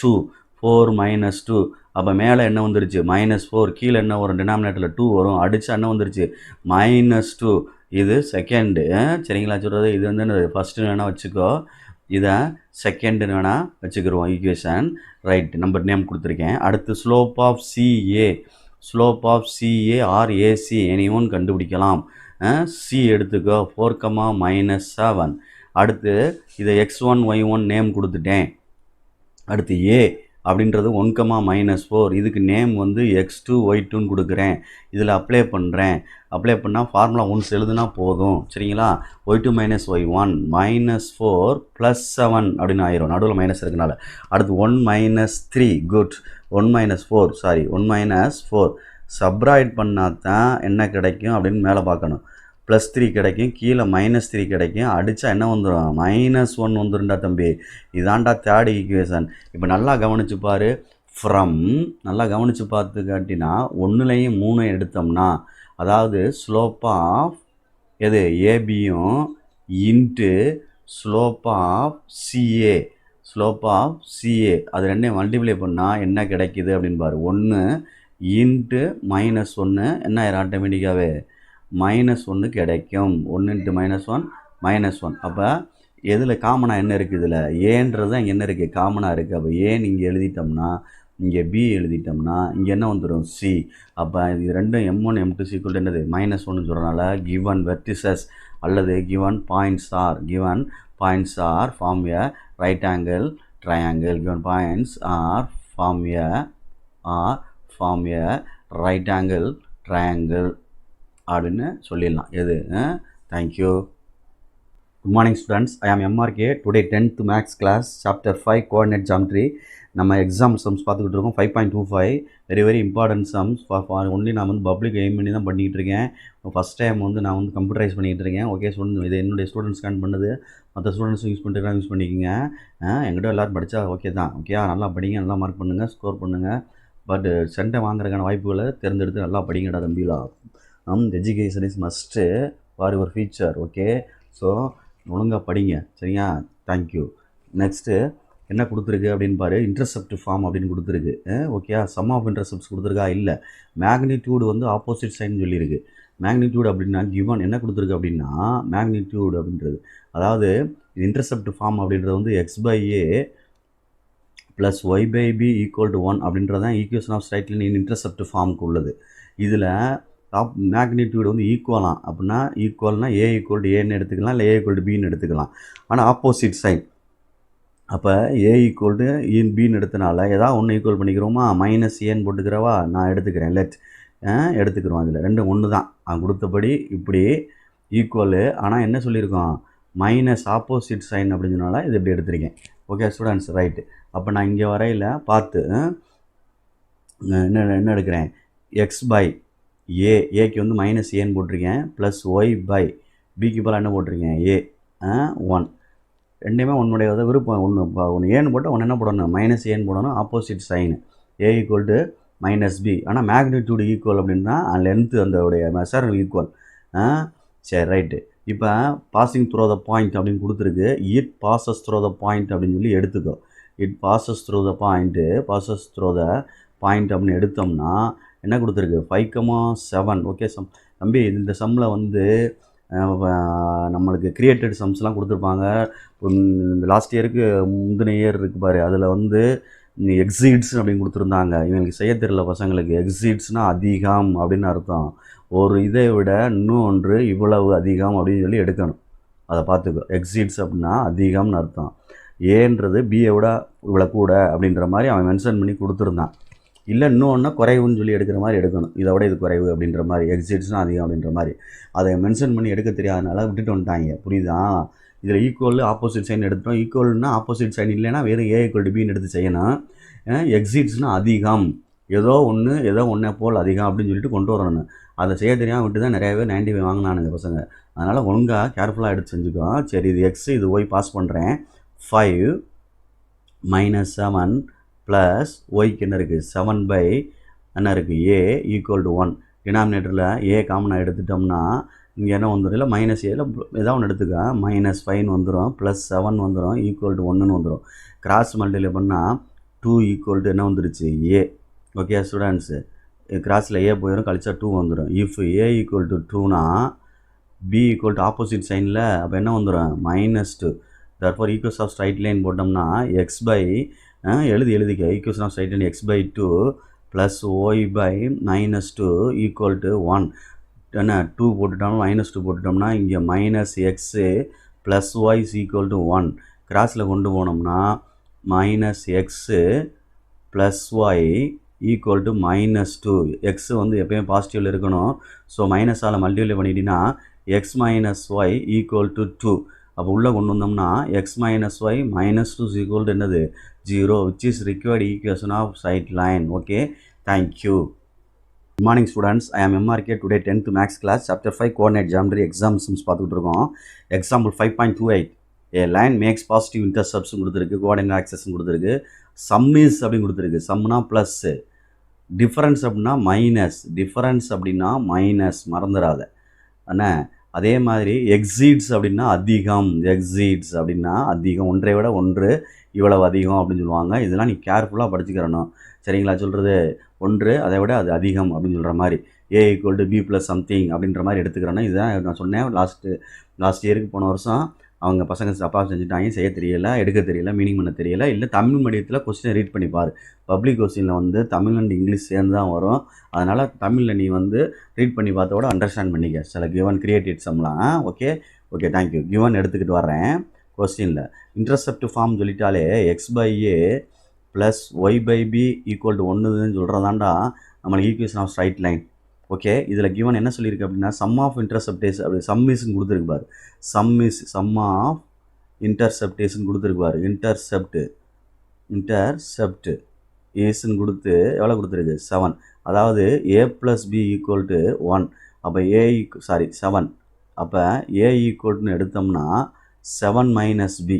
2 4 - 2 அப்போ மேலே என்ன வந்துருச்சு -4, கீழே என்ன வரும் டினாமினேட்டரில் 2 வரும், அடித்தா என்ன வந்துருச்சு -2. இது செகண்டு. சரிங்களா சொல்கிறது? இது வந்து ஃபஸ்ட்டு வேணால் வச்சுக்கோ, இதை செகண்டுன்னு வேணால் வச்சுக்கிடுவோம் ஈக்குவேஷன். ரைட், நம்பர் நேம் கொடுத்துருக்கேன். அடுத்து slope of CA or AC any one கண்டுபிடிக்கலாம். சி எடுத்துக்கோ 4, -7. அடுத்து இதை x1 y1 நேம் கொடுத்துட்டேன். அடுத்து ஏ அப்படின்றது 1, -4 இதுக்கு நேம் வந்து x2 y2ன்னு கொடுக்குறேன். இதில் அப்ளை பண்ணுறேன். அப்ளை பண்ணால் ஃபார்முலா ஒன்ஸ் எழுதுனா போதும். சரிங்களா? y2 - y1 -4 +7 அப்படின்னு ஆயிரும், நடுவில் மைனஸ் இருக்கனால. அடுத்து 1 - 3 குட் 1 - 4 சாரி 1 - 4 சப்ராய்ட் பண்ணால் தான் என்ன கிடைக்கும் அப்படின்னு மேலே பார்க்கணும். +3 கிடைக்கும், கீழே -3 கிடைக்கும், அடித்தா என்ன வந்துடும் -1 வந்துடும்டா தம்பி. இதாண்டா தேர்ட் ஈக்குவேஷன். இப்போ நல்லா கவனித்து பாரு. நல்லா கவனித்து பார்த்து காட்டினா 1லையும் 3 எடுத்தோம்னா, அதாவது ஸ்லோப் ஆஃப் எது ஏபியும் இன்ட்டு ஸ்லோப் ஆஃப் சிஏ அது ரெண்டையும் மல்டிப்ளை பண்ணால் என்ன கிடைக்குது அப்படின்னு பாரு. 1 இன்ட்டு -1 என்ன ஆயிரும் ஆட்டோமேட்டிக்காகவே -1 கிடைக்கும். 1 × -1 அப்போ எதில் காமனாக என்ன இருக்குது? இதில் ஏன்றது இங்கே என்ன இருக்குது காமனாக இருக்குது. அப்போ ஏன்னு இங்கே எழுதிட்டோம்னா, இங்கே பி எழுதிட்டோம்னா இங்கே என்ன வந்துடும் சி. அப்போ இது ரெண்டும் M1 M2 = என்னது -1 சொல்கிறனால கிவன் வெர்டிசஸ் அல்லது given points are form a right angle triangle. Given points are form a right angle triangle அப்படின்னு சொல்லிடலாம். எது? Thank you. Good morning students, I am MRK. Today 10th maths class chapter 5 coordinate geometry. நம்ம exam sums பார்த்துக்கிட்டு இருக்கோம். 5.25 very important sums only. நான் வந்து public aim பண்ணி தான் பண்ணிக்கிட்டு இருக்கேன். ஃபஸ்ட் டைம் வந்து நான் வந்து கம்ப்யூட்டரைஸ் பண்ணிக்கிட்டு இருக்கேன். ஓகே ஸ்டூடெண்ட், இது என்னுடைய ஸ்டூடெண்ட்ஸ் ஸ்கேன் பண்ணுது, மற்ற ஸ்டூடெண்ட்ஸும் யூஸ் பண்ணிக்கோங்க. எங்கிட்ட எல்லோரும் படித்தா ஓகே தான். ஓகே, நல்லா படிங்க, நல்லா மார்க் பண்ணுங்கள், ஸ்கோர் பண்ணுங்கள். பட் சென்டை வாங்குறதுக்கான வாய்ப்புகளை தேர்ந்தெடுத்து நல்லா படிங்கடா தம்பிலா. Education is must for your future. Okay, so ஒழுங்காக படிங்க. சரியா? தேங்க்யூ. நெக்ஸ்ட்டு என்ன கொடுத்துருக்கு அப்படின்னு பாரு. இன்டர்செப்ட் ஃபார்ம் அப்படின்னு கொடுத்துருக்கு. ஓகே, சம் ஆஃப் இன்டர்செப்ட்ஸ் கொடுத்துருக்கா? இல்லை. மேக்னிடியூடு வந்து ஆப்போசிட் சைன் சொல்லியிருக்கு. மேக்னிடியூட் அப்படின்னா கிவன் என்ன கொடுத்துருக்கு அப்படின்னா, மேக்னிடியூட் அப்படின்றது அதாவது இன்டர்செப்ட் ஃபார்ம் அப்படின்றது வந்து x/a + y/b = 1 அப்படின்றது தான் equation of straight line intercept ஃபார்முக்கு உள்ளது. இதில் மேக்னிடியூடு வந்து ஈக்குவலாம். அப்படின்னா ஈக்குவல்னா a = aன்னு எடுத்துக்கலாம், இல்லை a = bன்னு எடுத்துக்கலாம். ஆனால் ஆப்போசிட் சைன். அப்போ a = bன்னு எடுத்தனால ஏதாவது ஒன்று ஈக்குவல் பண்ணிக்கிறோமா? -aன்னு போட்டுக்கிறவா? நான் எடுத்துக்கிறேன். எடுத்துக்கிறோம். அதில் ரெண்டும் ஒன்று தான். அவன் கொடுத்தபடி இப்படி ஈக்குவலு. ஆனால் என்ன சொல்லியிருக்கோம்? மைனஸ் ஆப்போசிட் சைன் அப்படின்றனால இது இப்படி எடுத்திருக்கேன். Okay students, right. அப்போ நான் இங்கே வரையில் பார்த்து என்ன எடுக்கிறேன்? x/a வந்து -aன்னு போட்டிருக்கேன், + y/bக்கு பதிலாக என்ன போட்டிருக்கேன்? a 1. ரெண்டுமே உன்னுடைய விருப்பம். ஒன்று ஏன்னு போட்டால் ஒன்று என்ன போடணும்? -aன்னு போடணும். Opposite sign a = -b. ஆனால் மேக்னிடியூடு ஈக்குவல் அப்படின்னா லென்த்து அந்த மெஷர் ஈக்குவல். சரி, ரைட்டு. இப்போ பாசிங் த்ரோ த பாயிண்ட் அப்படின்னு கொடுத்துருக்கு. It bosses throw the point அப்படின்னு சொல்லி எடுத்துக்கோ. It bosses throw the point அப்படின்னு எடுத்தோம்னா என்ன கொடுத்துருக்கு? 5,7. ஓகே தம்பி, இந்த சம்மில் வந்து நம்மளுக்கு கிரியேட்டட் சம்ஸ்லாம் கொடுத்துருப்பாங்க. இந்த லாஸ்ட் இயருக்கு முந்தின இயர் இருக்குது பாரு, அதில் வந்து எக்ஸீட்ஸ் அப்படின்னு கொடுத்துருந்தாங்க. இவங்களுக்கு செய்ய தெரியல பசங்களுக்கு. எக்ஸீட்ஸ்னால் அதிகம் அப்படின்னு அர்த்தம். ஒரு இதை விட இன்னொன்று இவ்வளவு அதிகம் அப்படின்னு சொல்லி எடுக்கணும். அதை பார்த்துக்கோ. எக்ஸீட்ஸ் அப்படின்னா அதிகம்னு அர்த்தம். ஏன்றது பியை விட இவ்வளோ கூட அப்படின்ற மாதிரி அவன் மென்ஷன் பண்ணி கொடுத்துருந்தான். இல்லை இன்னொன்று குறைவுன்னு சொல்லி எடுக்கிற மாதிரி எடுக்கணும். இதை விட இது குறைவு அப்படின்ற மாதிரி, எக்ஸிட்ஸ்னால் அதிகம் அப்படின்ற மாதிரி அதை மென்ஷன் பண்ணி எடுக்க தெரியாதனால விட்டுட்டு வந்துட்டாங்க. புரியுதா? இதில் ஈக்குவல் ஆப்போசிட் சைன் எடுத்துட்டோம். ஈக்குவல்னா ஆப்போசிட் சைன் இல்லைன்னா வேறு a = bன்னு எடுத்து செய்யணும். எக்ஸிட்ஸ்னால் அதிகம், ஏதோ ஒன்றை போல் அதிகம் அப்படின்னு சொல்லிட்டு கொண்டு வரணும். அதை செய்ய தெரியாமல் விட்டு தான் நிறைய பேர் 95 வாங்கினானுங்க பசங்க. அதனால் ஒழுங்காக கேர்ஃபுல்லாக எடுத்து செஞ்சுக்கோ. சரி, இது x, இது y பாஸ் பண்ணுறேன். 5 -7 ப்ளஸ் ஒய்க்கு என்ன இருக்குது 7 பை என்ன இருக்குது ஏ ஈக்குவல் டு 1. டினாமினேட்டரில் ஏ காமனாக எடுத்துட்டோம்னா இங்கே என்ன வந்துடும், இல்லை மைனஸ் ஏல ஏதாவது ஒன்று எடுத்துக்க, -5 வந்துடும் ப்ளஸ் 7 வந்துடும் ஈக்குவல் டு 1ன்னு வந்துடும். கிராஸ் மல்டிப்ளை பண்ணால் 2 ஈக்குவல் டு என்ன வந்துருச்சு ஏ. ஓகே ஸ்டூடெண்ட்ஸு, கிராஸில் ஏ போயிடும், கழிச்சா 2 வந்துடும். இஃப் ஏ ஈக்குவல் டு 2னா பி ஈக்குவல் டு ஆப்போசிட் சைனில் அப்போ என்ன வந்துடும் -2. therefore equation of straight line போட்டோம்னா எக்ஸ் பை எழுதிக்க equation of straight line x by 2 plus Y by -2 equal to 1. என்ன 2 போட்டுட்டோம்னா -2 போட்டுட்டோம்னா இங்கே -x plus y is equal to 1. கிராஸில் கொண்டு போனோம்னா -x plus Y equal to -2. X வந்து எப்போயும் பாசிட்டிவில் இருக்கணும். ஸோ மைனஸால் மல்டிப்ளை பண்ணிட்டீங்கன்னா X minus Y equal to 2. அப்போ உள்ளே கொண்டு வந்தோம்னா X minus Y -2 is equal to என்னது 0, which is required equation of straight line. Okay, thank you. Good morning students, I am MRK. Today 10th maths class chapter 5 coordinate geometry exam sums பார்த்துக்கிட்டு இருக்கோம். Example 5.28, a line makes positive intercepts கொடுத்துருக்கு, coordinate axis கொடுத்துருக்கு, sum is அப்படின்னு கொடுத்துருக்கு. சம்னா plus, difference அப்படின்னா minus, difference அப்படின்னா minus, மறந்துடாத அண்ணா. அதே மாதிரி எக்ஸீட்ஸ் அப்படின்னா அதிகம், எக்ஸீட்ஸ் அப்படின்னா அதிகம், ஒன்றை விட ஒன்று இவ்வளவு அதிகம் அப்படின்னு சொல்லுவாங்க. இதெல்லாம் நீ கேர்ஃபுல்லாக படிச்சுக்கிறணும், சரிங்களா? சொல்கிறது ஒன்று அதை விட அது அதிகம் அப்படின்னு சொல்கிற மாதிரி, A equal to B plus something அப்படின்ற மாதிரி எடுத்துக்கிறேன்னா இதுதான் நான் சொன்னேன். லாஸ்ட் இயருக்கு போன வருஷம் அவங்க பசங்க தப்பாக செஞ்சுட்டாங்க, செய்ய தெரியலை, எடுக்க தெரியல, மீனிங் பண்ண தெரியல. இல்லை தமிழ் மீடியத்தில் கொஸ்டினை ரீட் பண்ணி பாரு. பப்ளிக் கொஸ்டினில் வந்து தமிழ் அண்ட் இங்கிலீஷ் சேர்ந்து தான் வரும். அதனால் தமிழில் நீ வந்து ரீட் பண்ணி பார்த்தோட அண்டர்ஸ்டாண்ட் பண்ணிக்க சில கிவன் கிரியேட்டிவ் சம்லாம். Okay okay, thank you. கிவன் எடுத்துக்கிட்டு வர்றேன். கொஸ்டினில் இன்டர்செப்ட் ஃபார்ம் சொல்லிட்டாலே x by A plus Y by B equal to 1ன்னு சொல்கிறதாண்டா நம்மளுக்கு equation of straight line. Okay, இதில் கிவன் என்ன சொல்லியிருக்கு அப்படின்னா சம் ஆஃப் இன்டர்செப்டேஸ் அப்படி சம் இஸ்ன்னு கொடுத்துருக்கு பாரு. சம் ஆஃப் இன்டர்செப்டேஷன் கொடுத்துருக்கு பாரு. இன்டர்செப்ட் ஏஸ்ன்னு கொடுத்து எவ்வளோ கொடுத்துருக்கு 7. அதாவது A plus B equal to 1. அப்போ 7. அப்போ ஏ ஈக்குவல்ட்டுன்னு எடுத்தோம்னா 7 minus B,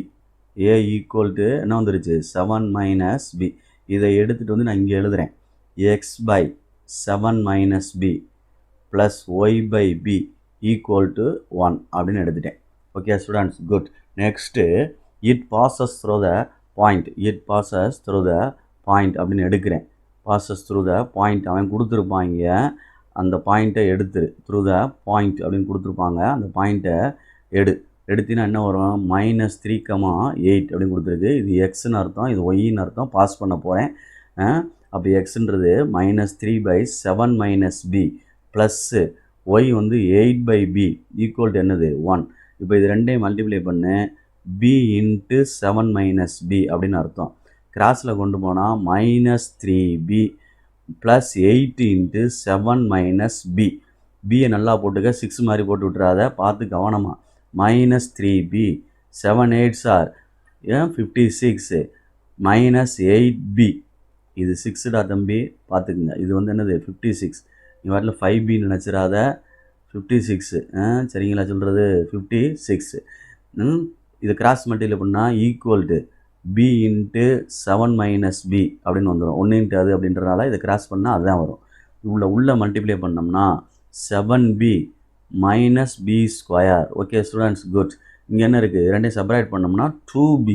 A equal to என்ன வந்துருச்சு 7 மைனஸ் பி. இதை எடுத்துகிட்டு வந்து நான் இங்கே எழுதுகிறேன், X by 7 minus B plus Y by B equal to 1 அப்படின்னு எடுத்துட்டேன். Okay students, good. Next it passes through the point, அப்படின்னு எடுக்கிறேன். பாசஸ் த்ரூ த பாயிண்ட் அவன் கொடுத்துருப்பாங்க, அந்த பாயிண்ட்டை எடுத்துரு. த்ரூ த பாயிண்ட் அப்படின்னு கொடுத்துருப்பாங்க, அந்த பாயிண்ட்டை எடுத்தினா என்ன வரும் -3,8 அப்படின்னு கொடுத்துருக்கு. இது எக்ஸ்ன்னு அர்த்தம், இது ஒய்ன்னு அர்த்தம். பாஸ் பண்ண போகிறேன். அப்போ எக்ஸுன்றது -3/7 மைனஸ் பி ப்ளஸ்ஸு ஒய் வந்து 8/b ஈக்குவல் டு என்னது 1. இப்போ இது ரெண்டையும் மல்டிப்ளை பண்ணு, b இன்ட்டு 7 மைனஸ் பி அப்படின்னு அர்த்தம். கிராஸில் கொண்டு போனால் -3b plus 8 into 7 minus B. பியை நல்லா போட்டுக்க, 6 மாதிரி போட்டு விட்றாத, பார்த்து கவனமாக. -3b 7 8s are 56 -8b. இது 6டா தம்பி, பார்த்துக்குங்க. இது வந்து என்னது 56. நீ வாட்டில் 5bன்னு நினச்சிடாத, 56 சரிங்களா? சொல்கிறது 56. இது கிராஸ் மல்டிப்ளை பண்ணால் equal to b into 7 minus B அப்படின்னு வந்துடும். 1 இன்ட்டு அது அப்படின்றனால இதை கிராஸ் பண்ணால் அதுதான் வரும். உள்ள மல்டிப்ளை பண்ணோம்னா 7b minus B square. Okay students, good. இங்கே என்ன இருக்குது, ரெண்டையும் செப்பரேட் பண்ணோம்னா 2b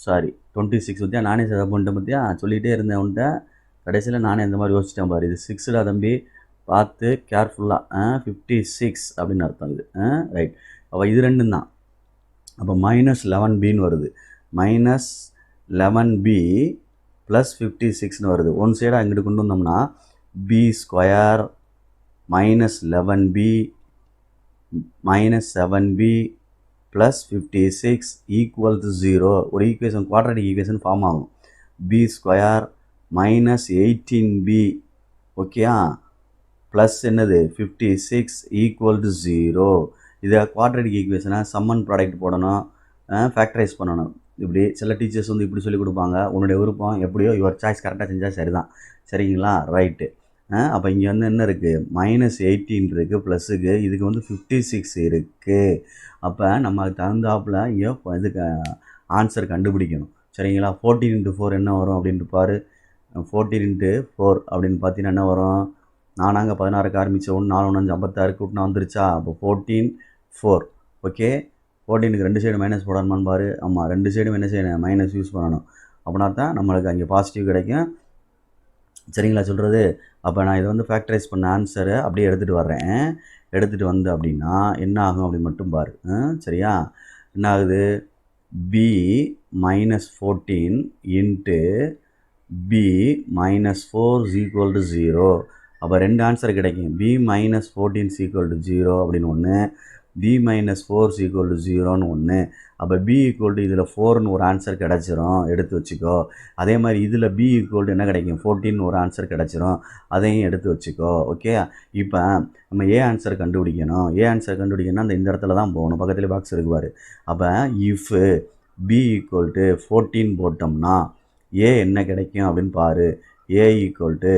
26 பற்றியா நானே செலவு பண்ணிட்டேன் பற்றியா, சொல்லிகிட்டே இருந்தேன் உன்ட்ட, கடைசியில் நானே இந்த மாதிரி யோசிச்சிட்டேன் பாரு. இது 6டா தம்பி, பார்த்து கேர்ஃபுல்லாக. 56 அப்படின்னு அர்த்தம் இது. ரைட். அப்போ இது ரெண்டும் தான். அப்போ -11bன்னு வருது, -11b ப்ளஸ் 56ன்னு வருது. ஒன் சைடாக இங்கிட்டு கொண்டு வந்தோம்னா b square -11b -7b plus 56 equal to 0. ஒரு ஈக்குவேஷன், குவாட்ரேட்டிக் ஈக்குவேஷன் ஃபார்ம் ஆகும். b ஸ்கொயர் -18b ஓகேயா ப்ளஸ் என்னது 56 ஈக்குவல் டு 0. இதை குவாட்ரேட்டிக் ஈக்குவேஷனை சம்மன் ப்ராடக்ட் போடணும், ஃபேக்டரைஸ் பண்ணணும். இப்படி சில டீச்சர்ஸ் வந்து இப்படி சொல்லி கொடுப்பாங்க. உன்னுடைய விருப்பம் எப்படியோ, யுவர் சாய்ஸ், கரெக்டாக செஞ்சால் சரிதான், சரிங்களா? ரைட்டு. அப்போ இங்கே வந்து என்ன இருக்குது, -18 இருக்குது ப்ளஸுக்கு, இதுக்கு வந்து 56 இருக்குது. அப்போ நம்ம தகுந்தாப்பில் இங்கே இதுக்கு ஆன்சர் கண்டுபிடிக்கணும், சரிங்களா? 14 × 4 என்ன வரும் அப்படின்ட்டு பாரு. 14 × 4 அப்படின்னு பார்த்தீங்கன்னா என்ன வரும்? 4 16க்கு ஆரம்பிச்ச 1 4 1 5 56 கூட்டினா வந்துருச்சா? அப்போ 14 4. ஓகே, 14க்கு 2 சைடு மைனஸ் போடணுமான்னு பாரு. ஆமாம், 2 சைடும் என்ன செய்யணும்? மைனஸ் யூஸ் பண்ணணும். அப்படின்னா தான் நம்மளுக்கு அங்கே பாசிட்டிவ் கிடைக்கும். சரிங்களா சொல்கிறது? அப்போ நான் இதை வந்து ஃபேக்டரைஸ் பண்ண ஆன்சரை அப்படியே எடுத்துகிட்டு வர்றேன். எடுத்துகிட்டு வந்து அப்படின்னா என்ன ஆகும் அப்படின்னு மட்டும் பாரு. சரியா? என்ன ஆகுது? b minus 14 into b minus 4 is equal to 0. அப்போ 2 ஆன்சர் கிடைக்கும். b minus 14 is equal to 0 அப்படின்னு ஒன்று, b minus 4 is equal to 0ன்னு ஒன்று. அப்போ b equal to இதில் 4ன்னு ஒரு ஆன்சர் கிடச்சிரும், எடுத்து வச்சுக்கோ. அதே மாதிரி இதில் b equal to என்ன கிடைக்கும்? 14ன்னு ஒரு ஆன்சர் கிடச்சிரும், அதையும் எடுத்து வச்சுக்கோ. ஓகே, இப்போ நம்ம ஏ ஆன்சர் கண்டுபிடிக்கணும். ஏ ஆன்சர் கண்டுபிடிக்கணும்னா இந்த இடத்துல தான் போகணும். பக்கத்தில் பாக்ஸ் இருக்குவார். அப்போ இஃப் b equal to 14 போட்டோம்னா ஏ என்ன கிடைக்கும் அப்படின்னு பாரு. a equal to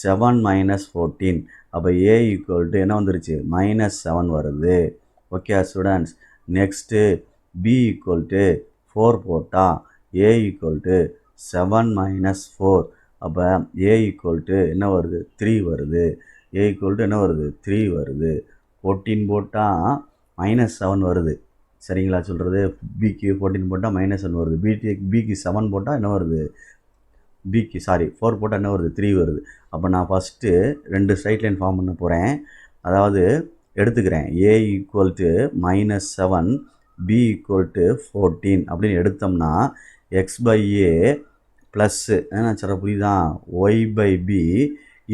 7 minus 14. அப்போ a equal to என்ன வந்துருச்சு? -7 வருது. Okay students, next b equal to 4 போட்டால் a equal to 7 minus 4. அப்போ a equal to என்ன வருது? 3 வருது. a equal to என்ன வருது? 3 வருது. 14 போட்டால் -7 வருது. சரிங்களா சொல்கிறது? பிக்கு 14 போட்டால் -7 வருது. பிக்கு 7 போட்டால் என்ன வருது? பிக்கு 4 போட்டால் என்ன வருது? 3 வருது. அப்போ நான் ஃபஸ்ட்டு 2 ஸ்ட்ரைட் லைன் ஃபார்ம் பண்ண போகிறேன். அதாவது எடுத்துக்கிறேன் a equal to -7, b equal to 14 அப்படின்னு எடுத்தோம்னா x/a ப்ளஸ்ஸு சொல்ல புரியுதா? y/b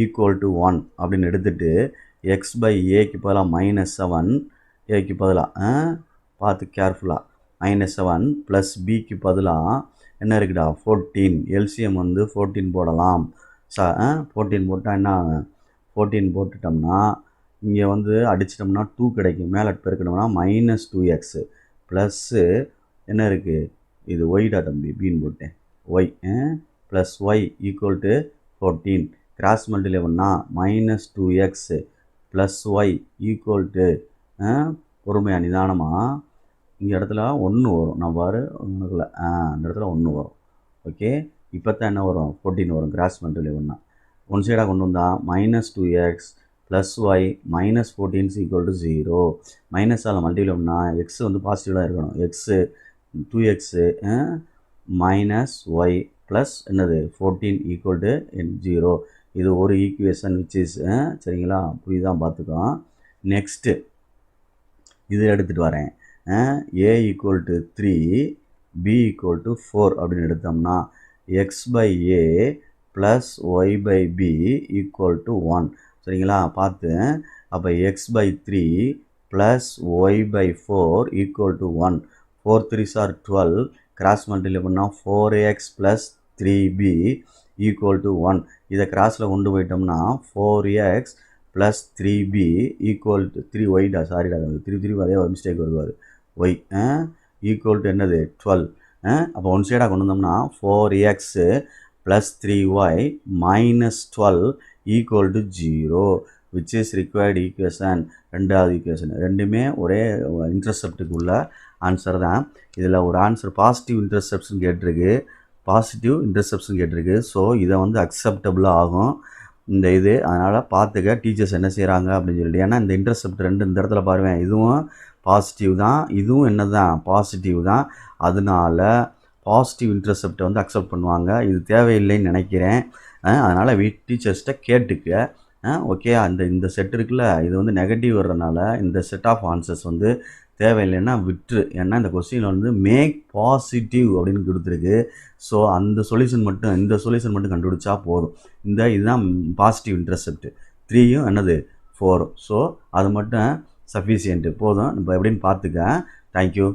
equal to 1 அப்படின்னு எடுத்துகிட்டு x/aக்கு பதிலாக -7, ஏக்கு பதிலாக பார்த்து கேர்ஃபுல்லாக -7 ப்ளஸ் பிக்கு பதிலாக என்ன இருக்குடா? 14. எல்சிஎம் வந்து 14 போடலாம். 14 போட்டால் என்ன ஆகும்? 14 போட்டுட்டோம்னா இங்கே வந்து அடிச்சிட்டோம்னா 2 கிடைக்கும். மேலே பெருக்கணும்னா -2x ப்ளஸ்ஸு என்ன இருக்குது? இது ஒய்டா தம்பி, பின்னு போட்டேன். Y plus Y equal to 14. Cross multiply பண்ணால் -2x plus Y equal to பொறுமையாக நிதானமாக இங்கே இடத்துல 1 வரும். நான் பாரு உங்களுக்குள்ள அந்த இடத்துல 1 வரும். ஓகே, இப்போ தான் என்ன வரும்? 14 வரும். கிராஸ் மல்டிப்ளை பண்ணால் ஒன் சைடாக கொண்டு வந்தால் -2x plus y -14 is equal to 0. மைனஸால் மல்டிப்ளை பண்ணால் எக்ஸ் வந்து பாசிட்டிவாக இருக்கணும். X 2x minus Y plus என்னது 14 equal to 0. இது ஒரு ஈக்குவேஷன் விச் இஸ் சரிங்களா? புரியுதான்? பார்த்துக்கோ. நெக்ஸ்ட்டு இது எடுத்துகிட்டு வரேன். a equal to 3, b equal to 4 அப்படின்னு எடுத்தோம்னா x/a plus y/b equal to 1. சரிங்களா? பார்த்து அப்போ x/3 plus y/4 equal to 1. 4 3s are 12. Cross multiply பண்ணால் 4x plus 3b equal to 1. இதை கிராஸில் கொண்டு போயிட்டோம்னா 4x plus 3b equal to 3y சாரிடா 3 அதே ஒரு மிஸ்டேக் வருவார். ஒய் ஈக்குவல் டு என்னது? 12. அப்போ ஒன் சைடாக கொண்டு வந்தோம்னா 4x plus 3y -12 equal to 0 which is required equation. ரெண்டாவது ஈக்குவேஷன் ரெண்டுமே ஒரே இன்டர்செப்டுக்கு உள்ள ஆன்சர் தான். இதில் ஒரு ஆன்சர் பாசிட்டிவ் இன்டர்செப்ஷன் கேட்டிருக்கு, ஸோ இதை வந்து அக்செப்டபுளாக ஆகும் இந்த இது. அதனால் பார்த்துக்க டீச்சர்ஸ் என்ன செய்கிறாங்க அப்படின்னு சொல்லிட்டு. ஏன்னா இந்த இன்டர்செப்ட் ரெண்டு இந்த இடத்துல பாருவேன், இதுவும் பாசிட்டிவ் தான், இதுவும் என்ன தான்? பாசிட்டிவ் தான். அதனால் பாசிட்டிவ் இன்டர்செப்டை வந்து அக்செப்ட் பண்ணுவாங்க. இது தேவையில்லைன்னு நினைக்கிறேன். அதனால் டீச்சர்ஸ்கிட்ட கேட்டுக்க. ஓகே, இந்த செட் இருக்குல்ல, இது வந்து நெகட்டிவ் வர்றதுனால இந்த செட் ஆஃப் ஆன்சர்ஸ் வந்து தேவையில்லைன்னா விட்டுரு. ஏன்னா இந்த கொஸ்டின் வந்து மேக் பாசிட்டிவ் அப்படின்னு கொடுத்துருக்கு. ஸோ அந்த சொல்யூஷன் மட்டும், இந்த சொல்யூஷன் மட்டும் கண்டுபிடிச்சா போதும். இதுதான் பாசிட்டிவ் இன்டர்செப்ட். 3யும் என்னது? 4. ஸோ அது மட்டும் சஃபிஷியன்ட்டு போதும். இப்போ எப்படின்னு பார்த்துக்க. தேங்க்யூ.